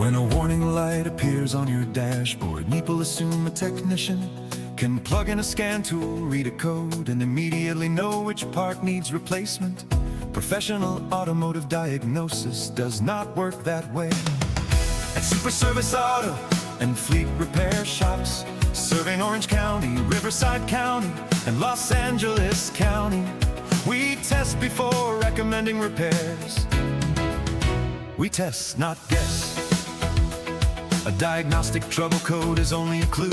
When a warning light appears on your dashboard, people assume a technician can plug in a scan tool, read a code, and immediately know which part needs replacement. Professional automotive diagnosis does not work that way. At Super Service Auto and Fleet Repair Shops, serving Orange County, Riverside County, and Los Angeles County, we test before recommending repairs. We test, not guess. A diagnostic trouble code is only a clue.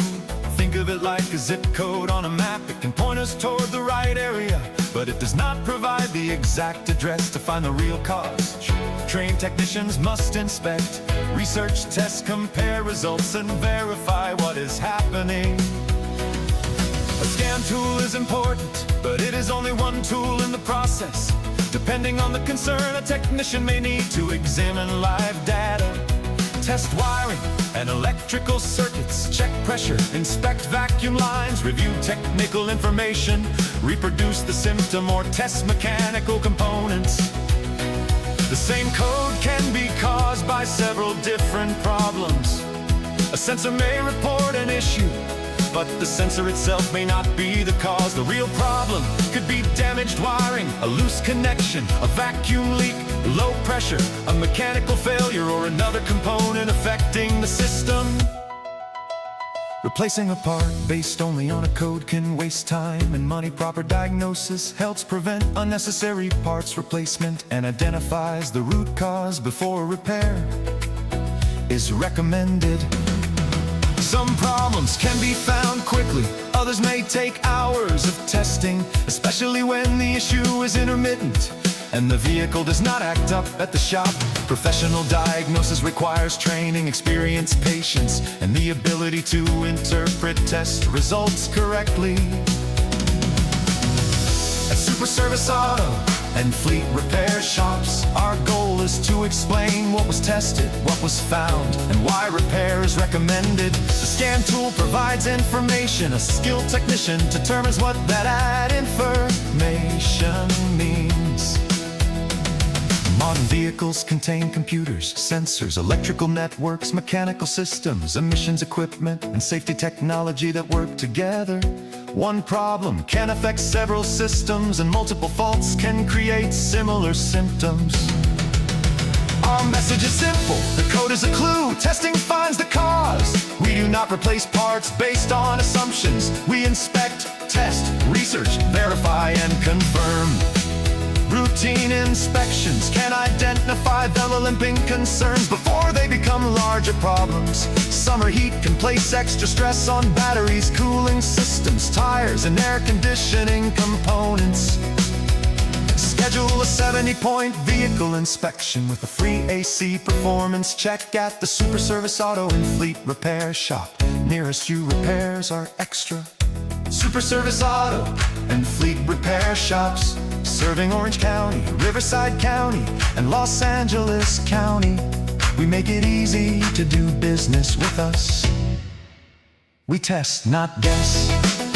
Think of it like a zip code on a map. It can point us toward the right area, but it does not provide the exact address to find the real cause. Trained technicians must inspect, research, test, compare results, and verify what is happening. A scan tool is important, but it is only one tool in the process. Depending on the concern, a technician may need to examine live data, test wiring and electrical circuits, check pressure, inspect vacuum lines, review technical information, reproduce the symptom, or test mechanical components. The same code can be caused by several different problems. A sensor may report an issue, but the sensor itself may not be the cause. The real problem could be damaged wiring, a loose connection, a vacuum leak, low pressure, a mechanical failure, or another component affecting the system. Replacing a part based only on a code can waste time and money. Proper diagnosis helps prevent unnecessary parts replacement and identifies the root cause before repair is recommended. Some problems can be found quickly, others may take hours of testing, especially when the issue is intermittent and the vehicle does not act up at the shop. Professional diagnosis requires training, experience, patience, and the ability to interpret test results correctly. At Super Service Auto and Fleet Repair Shops, our goal is to explain what was tested, what was found, and why repair is recommended. The scan tool provides information. A skilled technician determines what that information means. Modern vehicles contain computers, sensors, electrical networks, mechanical systems, emissions equipment, and safety technology that work together. One problem can affect several systems, and multiple faults can create similar symptoms. Our message is simple, the code is a clue, testing finds the cause. We do not replace parts based on assumptions. We inspect, test, research, verify, and confirm. Routine inspections can identify the limping concerns before they become larger problems. Summer heat can place extra stress on batteries, cooling systems, tires, and air conditioning components. Schedule a 70-point vehicle inspection with a free AC performance check at the Super Service Auto and Fleet Repair Shop. Nearest you, repairs are extra. Super Service Auto and Fleet Repair Shops, serving Orange County, Riverside County, and Los Angeles County. We make it easy to do business with us. We test, not guess.